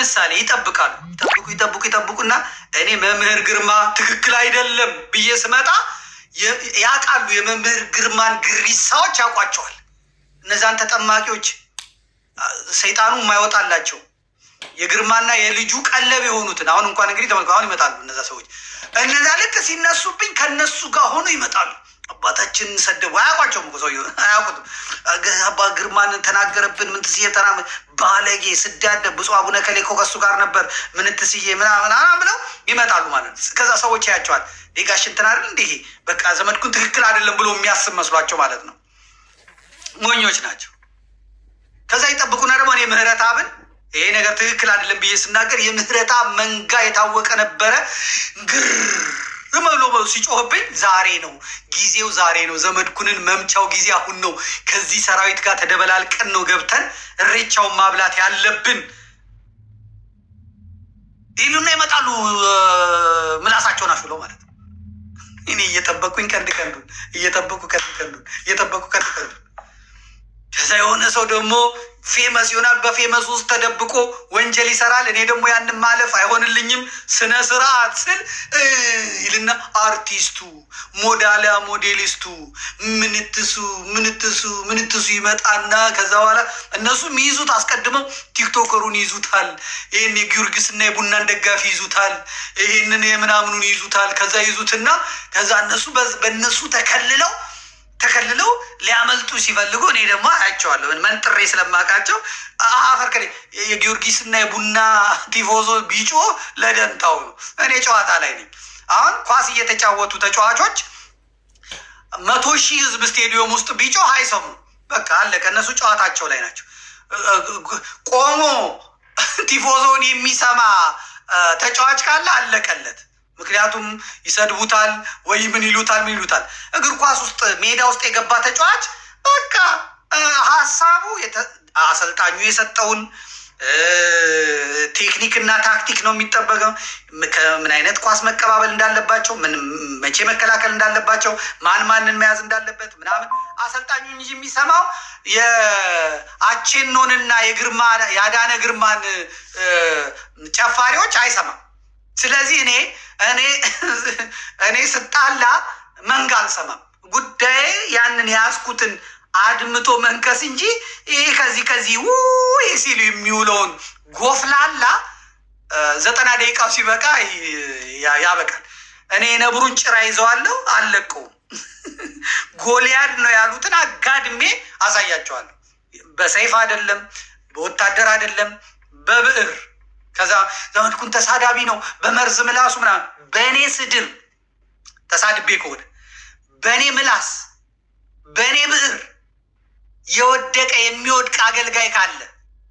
ለምሳሌ ይጠብቁና እኔ መምህር ግርማ ትክክል አይደለም ብዬ ስመጣ ያውቃሉ። የመምህር ግርማን ግሪሳዎች ያውቋቸዋል። እነዛን ተጠማቂዎች ሰይጣኑ የማይወጣላቸው የግርማና የልጁ ቀለብ የሆኑትን አሁን እንኳን እንግዲህ ተመልከው አሁን ይመጣሉ እነዛ ሰዎች። እነዛ ልክ ሲነሱብኝ ከነሱ ጋር ሆኖ ይመጣሉ። አባታችን ሰደቡ። አያውቋቸውም እኮ ሰውዬው አያውቁትም። አባ ግርማን ተናገረብን ምንትስዬ ባለጌ ስዳደብ ብፁዕ አቡነ ከሌ እኮ ከሱ ጋር ነበር ምንትስዬ ምናምን ብለው ይመጣሉ ማለት ነው። ከዛ ሰዎች ያያቸዋል። ዴጋሽ እንትን አይደል እንዲህ በቃ ዘመድኩን ትክክል አይደለም ብሎ የሚያስብ መስሏቸው ማለት ነው። ሞኞች ናቸው። ከዛ ይጠብቁና ደግሞ እኔ ምህረት አብን ይሄ ነገር ትክክል አይደለም ብዬ ስናገር የምህረት አብ መንጋ የታወቀ ነበረ ግር ዝመሎ ሲጮህብኝ ዛሬ ነው ጊዜው፣ ዛሬ ነው ዘመድኩንን መምቻው ጊዜ አሁን ነው። ከዚህ ሰራዊት ጋር ተደበላልቀን ነው ገብተን እሬቻውን ማብላት ያለብን ይሉና ይመጣሉ። ምላሳቸውን አሽሎ ማለት ነው። እኔ እየጠበቁኝ ቀንድ ቀንዱን እየጠበቁ ከዛ የሆነ ሰው ደግሞ ፌመስ ይሆናል። በፌመስ ውስጥ ተደብቆ ወንጀል ይሰራል። እኔ ደግሞ ያንን ማለፍ አይሆንልኝም። ስነ ስርዓት ስል ይልና አርቲስቱ ሞዳሊያ ሞዴሊስቱ ምንትሱ ይመጣና ከዛ በኋላ እነሱ የሚይዙት አስቀድመው ቲክቶከሩን ይዙታል። ይህን የጊዮርጊስና የቡናን ደጋፊ ይዙታል። ይህንን የምናምኑን ይዙታል። ከዛ ይዙትና ከዛ እነሱ በእነሱ ተከልለው ሊያመልጡ ሲፈልጉ እኔ ደግሞ አያቸዋለሁ። መንጥሬ ስለማውቃቸው አፈርከሌ የጊዮርጊስና የቡና ቲፎዞ ቢጮ ለደንታው ነው። እኔ ጨዋታ ላይ ነኝ። አሁን ኳስ እየተጫወቱ ተጫዋቾች 100,000 ህዝብ ስቴዲዮም ውስጥ ቢጮ አይሰሙ። በቃ አለቀ። እነሱ ጨዋታቸው ላይ ናቸው። ቆሞ ቲፎዞን የሚሰማ ተጫዋች ካለ አለቀለት። ምክንያቱም ይሰድቡታል ወይ ምን ይሉታል። እግር ኳስ ውስጥ ሜዳ ውስጥ የገባ ተጫዋች በቃ ሀሳቡ አሰልጣኙ የሰጠውን ቴክኒክና ታክቲክ ነው የሚጠበቀው። ምን አይነት ኳስ መቀባበል እንዳለባቸው፣ መቼ መከላከል እንዳለባቸው፣ ማንን መያዝ እንዳለበት ምናምን አሰልጣኙ እንጂ የሚሰማው የአቼኖንና የአዳነ ግርማን ጨፋሪዎች አይሰማም። ስለዚህ እኔ ስጣላ መንጋ አልሰማም። ጉዳዬ ያንን የያዝኩትን አድምቶ መንከስ እንጂ ይሄ ከዚህ ሲሉ የሚውለውን ጎፍላላ 90 ደቂቃው ሲበቃ ያበቃል። እኔ ነብሩን ጭራ ይዘዋለሁ አልለቀውም። ጎልያድ ነው ያሉትን አጋድሜ አሳያቸዋለሁ። በሰይፍ አይደለም፣ በወታደር አይደለም፣ በብዕር። ከዛ ዘመድኩን ተሳዳቢ ነው በመርዝ ምላሱ ምናምን። በእኔ ስድብ ተሳድቤ ከሆነ በእኔ ምላስ በእኔ ብዕር የወደቀ የሚወድቅ አገልጋይ ካለ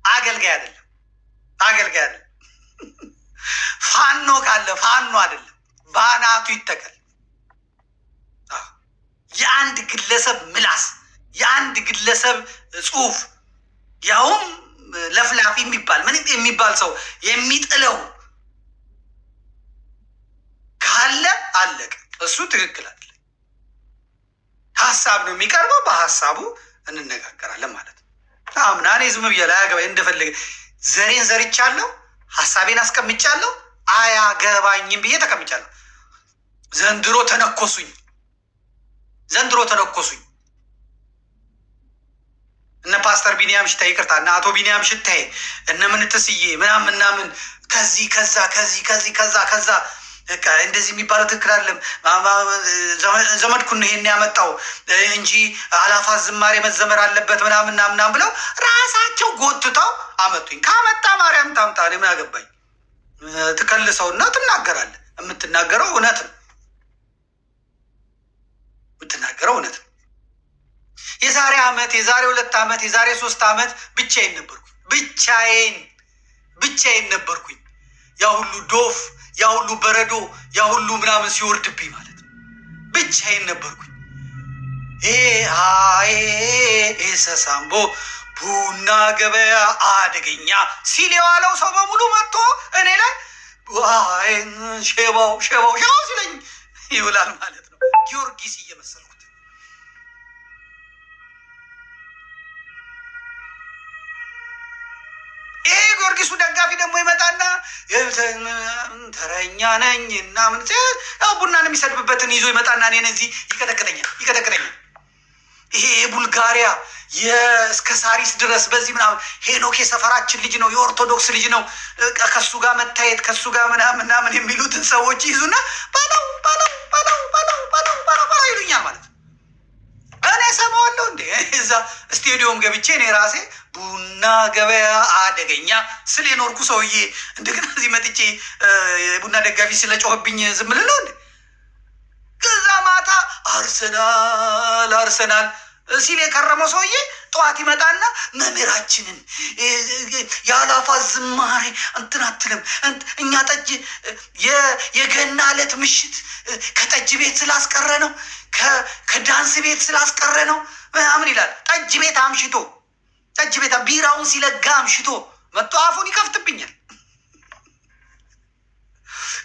አገልጋይ አይደለም ፋኖ ካለ ፋኖ አይደለም፣ ባናቱ ይተከል። የአንድ ግለሰብ ምላስ የአንድ ግለሰብ ጽሁፍ ያውም ለፍላፊ የሚባል ምንም የሚባል ሰው የሚጥለው ካለ አለቀ። እሱ ትክክል አለ። ሀሳብ ነው የሚቀርበው፣ በሀሳቡ እንነጋገራለን ማለት ነው። አምና እኔ ዝም ብዬ አያገባኝ እንደፈለገ ዘሬን ዘርቻለሁ፣ ሀሳቤን አስቀምጫለሁ፣ አያገባኝም ብዬ ተቀምጫለሁ። ዘንድሮ ተነኮሱኝ። እነ ፓስተር ቢኒያም ሽታዬ ይቅርታ፣ እነ አቶ ቢኒያም ሽታዬ እነ ምንትስዬ ምናምን ከዛ እንደዚህ የሚባለው ትክክል አይደለም። ዘመድኩን ይሄን ያመጣው እንጂ አላፋት ዝማሬ መዘመር አለበት ምናምን ብለው ራሳቸው ጎትተው አመጡኝ። ካመጣ ማርያም ታምጣ፣ እኔ ምን አገባኝ? ትከልሰውና ትናገራለህ። የምትናገረው እውነት ነው። የዛሬ ዓመት፣ የዛሬ 2 ዓመት፣ የዛሬ 3 ዓመት ብቻዬን ነበርኩኝ። ያ ሁሉ ዶፍ፣ ያ ሁሉ በረዶ፣ ያ ሁሉ ምናምን ሲወርድብኝ ማለት ነው። ብቻዬን ነበርኩኝ። ሰሳምቦ ቡና ገበያ አደገኛ ሲል የዋለው ሰው በሙሉ መጥቶ እኔ ላይ ሼባው ሲለኝ ይውላል ማለት ነው። ጊዮርጊስ እየመሰልኩት ይሄ ጊዮርጊሱ ደጋፊ ደግሞ ይመጣና ተረኛ ነኝ እና ምን ቡናን የሚሰድብበትን ይዞ ይመጣና እኔን እዚህ ይቀጠቅጠኛል። ይሄ የቡልጋሪያ እስከ ሳሪስ ድረስ በዚህ ምናምን ሄኖክ የሰፈራችን ልጅ ነው፣ የኦርቶዶክስ ልጅ ነው፣ ከሱ ጋር መታየት ከሱ ጋር ምናምን የሚሉትን ሰዎች ይዙና ባለው ይሉኛል ማለት ነው። እኔ ሰማዋለሁ እንዴ እዛ ስቴዲዮም ገብቼ እኔ ራሴ ቡና ገበያ አደገኛ ስለ ኖርኩ ሰውዬ እንደገና እዚህ መጥቼ የቡና ደጋፊ ስለጮህብኝ ዝም ልለው እንዴ? ከዛ ማታ አርሰናል ሲል የከረመው ሰውዬ ጠዋት ይመጣና መምህራችንን ያላፋት ዝማሬ እንትን አትልም፣ እኛ ጠጅ የገና ዕለት ምሽት ከጠጅ ቤት ስላስቀረ ነው፣ ከዳንስ ቤት ስላስቀረ ነው ምናምን ይላል። ጠጅ ቤት አምሽቶ ቢራውን ሲለጋ አምሽቶ መጥቶ አፉን ይከፍትብኛል።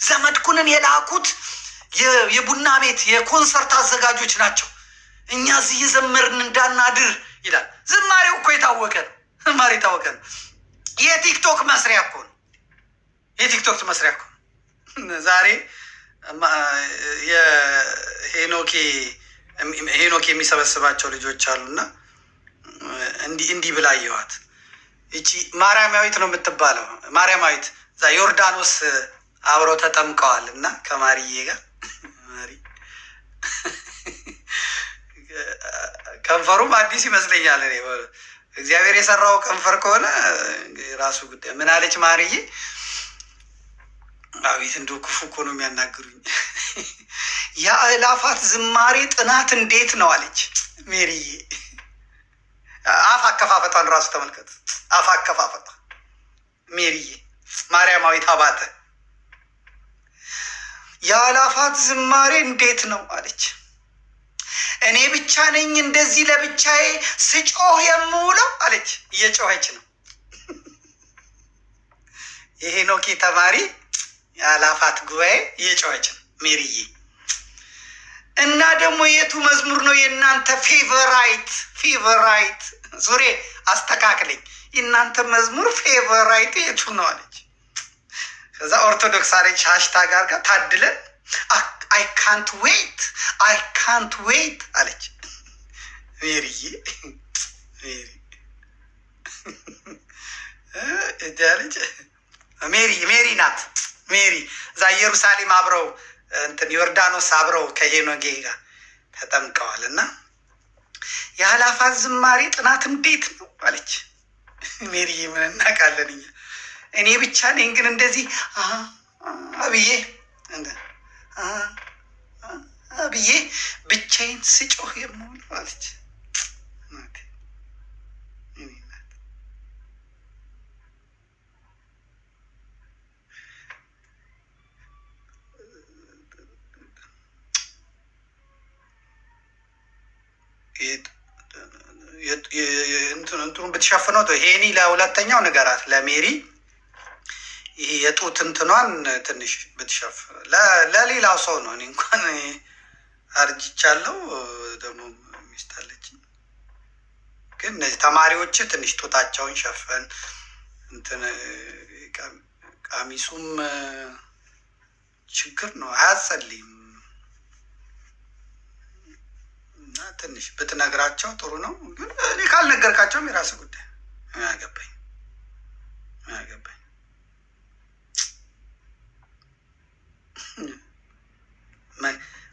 ዘመድኩንን የላኩት የቡና ቤት የኮንሰርት አዘጋጆች ናቸው፣ እኛ እዚህ እየዘመርን እንዳናድር ይላል። ዝማሬው እኮ የታወቀ ነው። የቲክቶክ መስሪያ እኮ ነው። ዛሬ ሄኖክ የሚሰበስባቸው ልጆች አሉና እንዲህ ብላ አየኋት። ይቺ ማርያማዊት ነው የምትባለው። ማርያማዊት እዛ ዮርዳኖስ አብረው ተጠምቀዋል እና ከማርዬ ጋር ከንፈሩም አዲስ ይመስለኛል። እግዚአብሔር የሰራው ከንፈር ከሆነ ራሱ ጉዳይ። ምን አለች ማርዬ? አቤት እንደው ክፉ እኮ ነው የሚያናግሩኝ። የአእላፋት ዝማሬ ጥናት እንዴት ነው አለች ሜሪዬ። አፍ አከፋፈቷን ራሱ ተመልከት። አፍ አከፋፈቷ ሜሪዬ ማርያማዊት አባተ የአእላፋት ዝማሬ እንዴት ነው አለች። እኔ ብቻ ነኝ እንደዚህ ለብቻዬ ስጮህ የምውለው አለች። እየጮኸች ነው። የሄኖኬ ተማሪ የአእላፋት ጉባኤ እየጮኸች ነው ሜሪዬ። እና ደግሞ የቱ መዝሙር ነው የእናንተ ፌቨራይት? ዙሬ አስተካክለኝ። የእናንተ መዝሙር ፌቨራይት የቱ ነው አለች። ከዛ ኦርቶዶክስ አለች ሃሽታግ አድርጋ ታድለን አይ ካንት ዌይት አለች ሜሪዬ። ሜሪ ናት። ሜሪ እዛ ኢየሩሳሌም አብረው ዮርዳኖስ አብረው ከሄኖጌ ጋር ተጠምቀዋል። እና የአእላፋት ዝማሬ ጥናት እንዴት ነው አለች ሜሪዬ። ምን እናውቃለን እኛ። እኔ ብቻ ነኝ ግን እንደዚህ ብዬ ብቻዬን ስጮህ የምውለው አለች። እንትኑን ብትሸፍነው ሄኒ ለሁለተኛው ንገራት ለሜሪ ይሄ የጡት እንትኗን ትንሽ ብትሸፍ ለሌላው ሰው ነው። እኔ እንኳን አርጅቻለሁ፣ ደግሞ ሚስት አለችኝ። ግን እነዚህ ተማሪዎች ትንሽ ጡታቸውን ሸፈን እንትን ቀሚሱም ችግር ነው፣ አያጸልይም። እና ትንሽ ብትነግራቸው ጥሩ ነው። ግን እኔ ካልነገርካቸውም የራስ ጉዳይ። አያገባኝ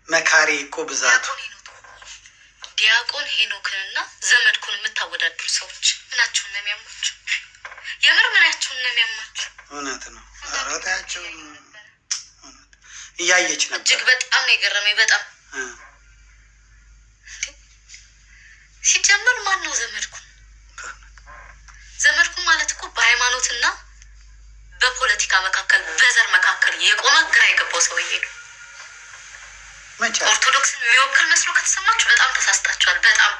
መካሪ እኮ ብዛቱ። ዲያቆን ሄኖክንና ዘመድኩን የምታወዳድሩ ሰዎች ምናቸውን ነው የሚያማቸው? የምር ምናቸውን ነው የሚያማቸው? እውነት ነው። አራታቸው እያየች ነበር። እጅግ በጣም ነው የገረመኝ። በጣም ሲጀመር ማን ነው ዘመድኩን? ዘመድኩን ማለት እኮ በሃይማኖትና በፖለቲካ መካከል በዘር መካከል የቆመ ግራ የገባው ሰውዬ ነው። ኦርቶዶክስን የሚወክል መስሎ ከተሰማችሁ በጣም ተሳስታችኋል። በጣም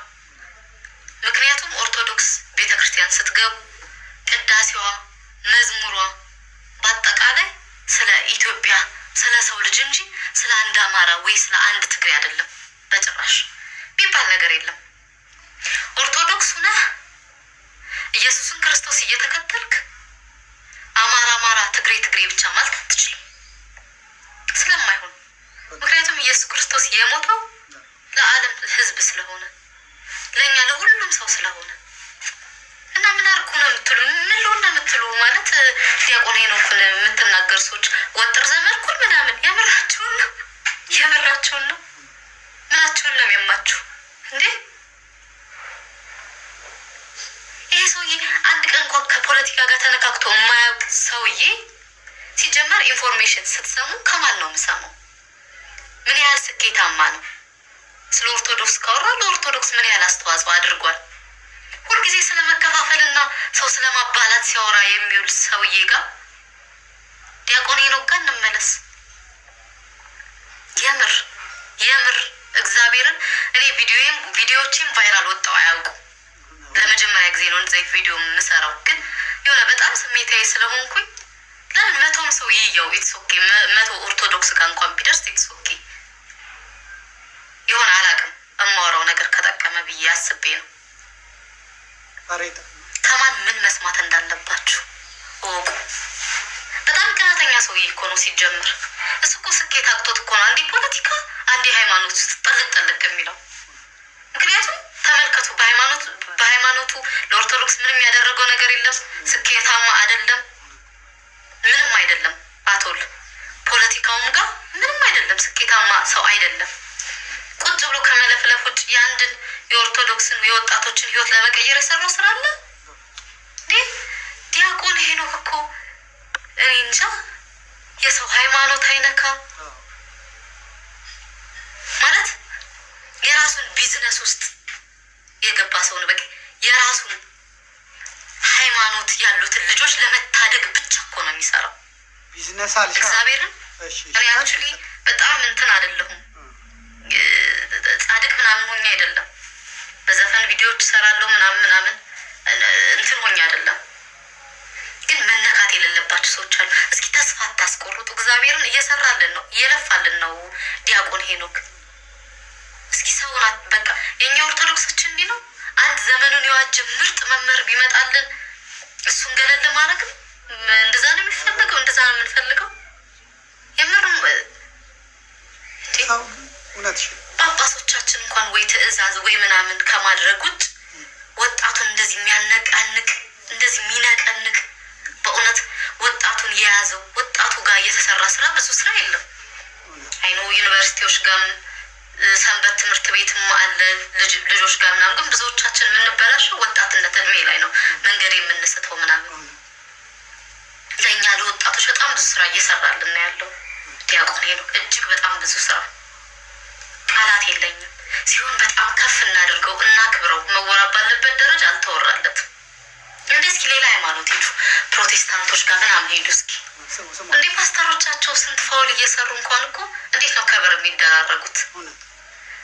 ምክንያቱም ኦርቶዶክስ ቤተክርስቲያን ስትገቡ ቅዳሴዋ፣ መዝሙሯ በአጠቃላይ ስለ ኢትዮጵያ ስለ ሰው ልጅ እንጂ ስለ አንድ አማራ ወይ ስለ አንድ ትግሬ አይደለም። በጭራሽ ቢባል ነገር የለም። ኦርቶዶክስ ሆነህ ኢየሱስን ክርስቶስ እየተከተልክ ትግሬ ብቻ ማለት አትችልም፣ ስለማይሆን። ምክንያቱም ኢየሱስ ክርስቶስ የሞተው ለዓለም ሕዝብ ስለሆነ ለእኛ ለሁሉም ሰው ስለሆነ እና ምን አድርጉ ነው የምትሉ? ምን ልሆን የምትሉ ማለት ዲያቆን ሄኖክን የምትናገር ሰዎች ወጥር ዘመድኩን ምናምን የምራችሁን ነው የምራችሁን ነው ምናችሁን ነው የሚያማችሁ እንዴ? ይሄ ሰውዬ አንድ ቀን እንኳን ከፖለቲካ ጋር ተነካክቶ የማያውቅ ሰውዬ ሲጀመር ኢንፎርሜሽን ስትሰሙ ከማን ነው የምሰማው? ምን ያህል ስኬታማ ነው? ስለ ኦርቶዶክስ ካወራ ለኦርቶዶክስ ምን ያህል አስተዋጽኦ አድርጓል? ሁልጊዜ ስለ መከፋፈልና ሰው ስለ ማባላት ሲያወራ የሚውል ሰውዬ ጋር ዲያቆን ሄኖክ ጋር እንመለስ። የምር እግዚአብሔርን እኔ ቪዲዮዎችን ቫይራል ወጣው አያውቁም። ለመጀመሪያ ጊዜ ነው እንደዚህ ቪዲዮ የምሰራው። ግን የሆነ በጣም ስሜታዊ ስለሆንኩኝ ለምን መቶም ሰው ይየው ኢትስ ኦኬ፣ 100 ኦርቶዶክስ ጋር እንኳን ቢደርስ ኢትስ ኦኬ የሆነ አላውቅም እማወራው ነገር ከጠቀመ ብዬ አስቤ ነው። ከማን ምን መስማት እንዳለባችሁ እወቁ። በጣም ቀናተኛ ሰውዬ እኮ ነው ሲጀምር። እሱ እኮ ስኬት አቅቶት እኮ ነው አንዴ ፖለቲካ አንዴ ሃይማኖት ውስጥ ጠልቅ የሚለው። ምክንያቱም ተመልከቱ፣ በሃይማኖቱ ለኦርቶዶክስ ምንም ያደረገው ነገር የለም። ስኬታማ አይደለም፣ ምንም አይደለም። አቶል ፖለቲካውም ጋር ምንም አይደለም፣ ስኬታማ ሰው አይደለም። ቁጭ ብሎ ከመለፍለፍ ውጭ የአንድን የኦርቶዶክስን የወጣቶችን ህይወት ለመቀየር የሰራው ስራ አለ እንዴ? ዲያቆን ሄኖክ እኮ እኔ እንጃ የሰው ሃይማኖት አይነካ ማለት የራሱን ቢዝነስ ውስጥ የገባ ሰው ነው። በቃ የራሱን ሃይማኖት ያሉትን ልጆች ለመታደግ ብቻ እኮ ነው የሚሰራው። ቢዝነስ አለ እግዚአብሔርን። እኔ አክቹዋሊ በጣም እንትን አይደለሁም፣ ጻድቅ ምናምን ሆኜ አይደለም። በዘፈን ቪዲዮዎች እሰራለሁ ምናምን እንትን ሆኜ አይደለም። ግን መነካት የሌለባቸው ሰዎች አሉ። እስኪ ተስፋ አታስቆርጡ። እግዚአብሔርን እየሰራልን ነው፣ እየለፋልን ነው ዲያቆን ሄኖክ። እስኪ ሰውናት በቃ የእኛ ኦርቶዶክሶች እንዲህ ነው። አንድ ዘመኑን የዋጀ ምርጥ መምህር ቢመጣልን እሱን ገለል ማድረግ እንደዛ ነው የሚፈልገው፣ እንደዛ ነው የምንፈልገው። የምርም ጳጳሶቻችን እንኳን ወይ ትዕዛዝ ወይ ምናምን ከማድረግ ውጭ ወጣቱን እንደዚህ የሚያነቃንቅ እንደዚህ የሚነቀንቅ በእውነት ወጣቱን የያዘው ወጣቱ ጋር እየተሰራ ስራ ብዙ ስራ የለም። አይኖ ዩኒቨርሲቲዎች ጋርም ሰንበት ትምህርት ቤትም አለ ልጆች ጋር ምናምን። ግን ብዙዎቻችን የምንበላሸው ወጣትነት እድሜ ላይ ነው መንገድ የምንስተው ምናምን። ለእኛ ለወጣቶች በጣም ብዙ ስራ እየሰራልን ያለው ዲያቆን ሄኖክ እጅግ በጣም ብዙ ስራ። ቃላት የለኝም። ሲሆን በጣም ከፍ እናድርገው፣ እናክብረው። መወራት ባለበት ደረጃ አልተወራለትም። እንደ እስኪ ሌላ ሃይማኖት ሄዱ፣ ፕሮቴስታንቶች ጋር ምናምን ሄዱ። እስኪ እንዴ ፓስተሮቻቸው ስንት ፋውል እየሰሩ እንኳን እኮ እንዴት ነው ከበር የሚደራረጉት?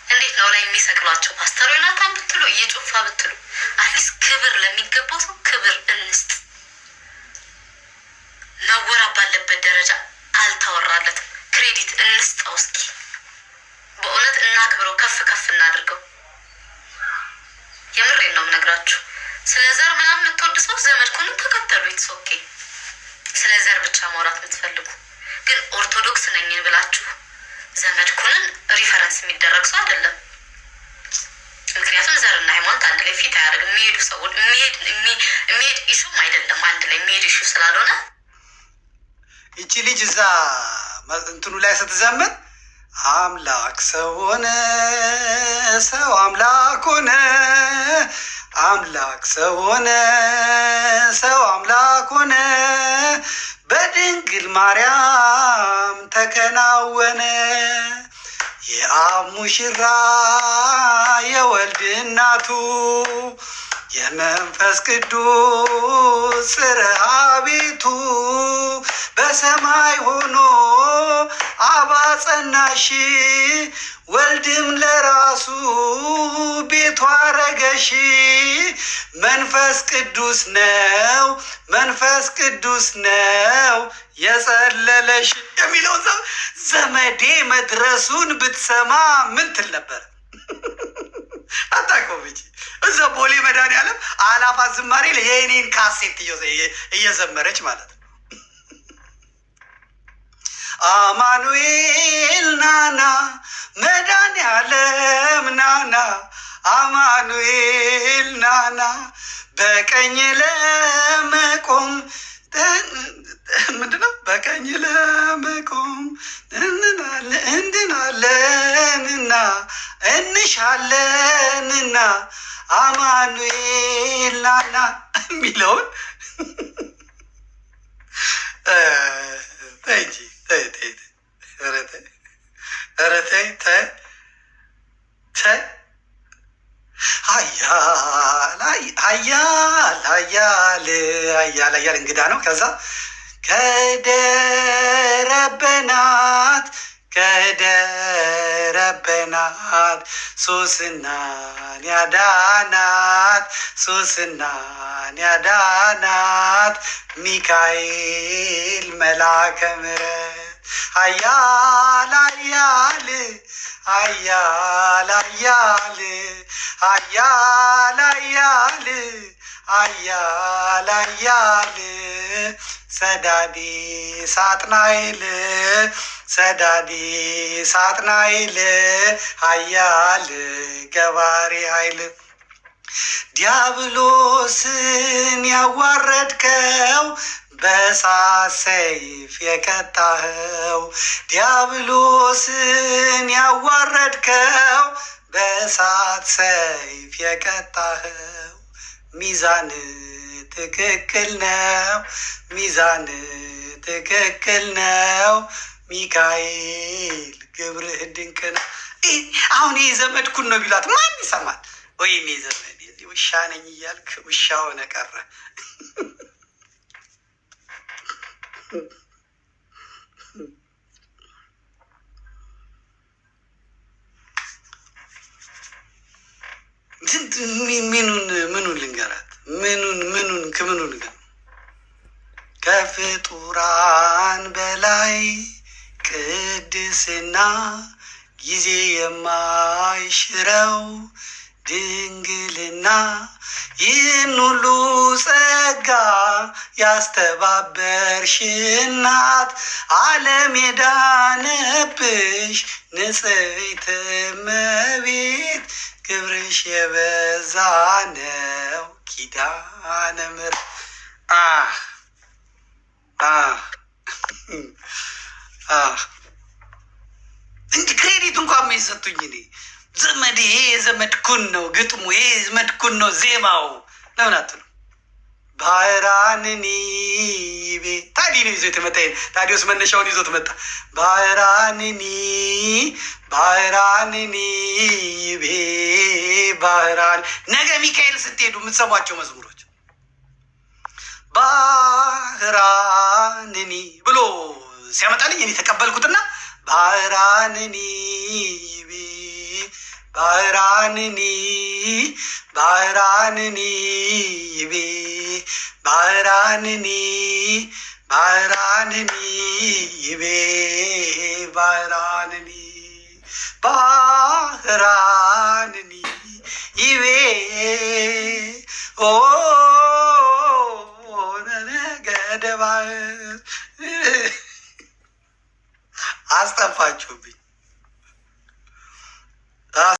እንዴት ነው ላይ የሚሰቅሏቸው? ፓስተር ዮናታን ብትሉ እየጮፋ ብትሉ አትሊስት ክብር ለሚገባው ሰው ክብር እንስጥ። መወራት ባለበት ደረጃ አልተወራለትም። ክሬዲት እንስጠው። እስኪ በእውነት እናክብረው፣ ከፍ እናድርገው። የምሬን ነው የምነግራችሁ። ስለ ዘር ምናምን የምትወድ ሰው ዘመድኩንን ተከተሉ። ኢትስ ኦኬ። ስለ ዘር ብቻ ማውራት የምትፈልጉ ግን ኦርቶዶክስ ነኝ ብላችሁ ዘመድኩንን ሪፈረንስ የሚደረግ ሰው አይደለም። ምክንያቱም ዘርና ሃይማኖት አንድ ላይ ፊት አያደርግም። የሚሄዱ ሰዎች የሚሄድ ኢሹም አይደለም፣ አንድ ላይ የሚሄድ ኢሹ ስላልሆነ ይቺ ልጅ እዛ እንትኑ ላይ ስትዘምር አምላክ ሰው ሆነ፣ ሰው አምላክ ሆነ፣ አምላክ ሰው ሆነ፣ ሰው አምላክ ሆነ፣ በድንግል ማርያም ተከናወነ። የአብ ሙሽራ የወልድ እናቱ የመንፈስ ቅዱስ ጽርሐ ቤቱ በሰማይ ሆኖ አብ አጸናሽ፣ ወልድም ለራሱ ቤቱ አረገሽ። መንፈስ ቅዱስ ነው መንፈስ ቅዱስ ነው የጸለለሽ የሚለውን ዘመዴ መድረሱን ብትሰማ ምን ትል ነበር? አታውቀውም እንጂ እዛ ቦሌ መድኃኒዓለም አላፋት ዝማሬ የእኔን ካሴት እየዘመረች ማለት ነው። አማኑኤል ናና መድኃኔዓለም ናና አማኑኤል ናና በቀኝ ለመቆም ምንድነው? በቀኝ ለመቆም እንድናለንና እንሻለንና አማኑኤል ናና የሚለውን ሀያል እንግዳ ነው። ከዛ ከደረበናት ሶስናን ያዳናት ሚካኤል መልአከ ምሕረት ሀያል ሰዳዲ ሳጥናኤል ሀያል ገባሬ ኃይል ዲያብሎስን ያዋረድከው በእሳት ሰይፍ የቀጣኸው ዲያብሎስን ያዋረድከው በእሳት ሰይፍ የቀጣኸው ሚዛን ትክክል ነው ሚካኤል ግብርህ ድንቅ ነው። አሁን ይህ ዘመድኩን ነው ቢላት ማን ይሰማል? ወይኔ ዘመድ ውሻ ነኝ እያልክ ውሻ ሆነ ቀረ። ምኑን ልንገራት? ምኑን ከፍጡራን በላይ ቅድስና ጊዜ የማይሽረው ድንግልና ይህን ሁሉ ጸጋ ያስተባበርሽ እናት ዓለም የዳነብሽ ንጽሕት እመቤት ክብርሽ የበዛ ነው ኪዳነ ምሕረት። እንዲህ ክሬዲት እንኳን የሰጡኝ እኔ ዘመድ ይሄ የዘመድኩን ነው ግጥሙ፣ ይሄ የዘመድኩን ነው ዜማው ለምን አትሉ? ባህራንኒ ቤ ታዲ ነው ይዞት መጣ። ታዲዮስ መነሻውን ይዞት መጣ። ባህራንኒ ቤ ባህራን ነገ ሚካኤል ስትሄዱ የምትሰሟቸው መዝሙሮች ባህራንኒ ብሎ ሲያመጣልኝ እኔ ተቀበልኩትና ባህራንኒ ቤ ባህራንኒ ቤ ባህራንኒ ቤ ባህራንኒ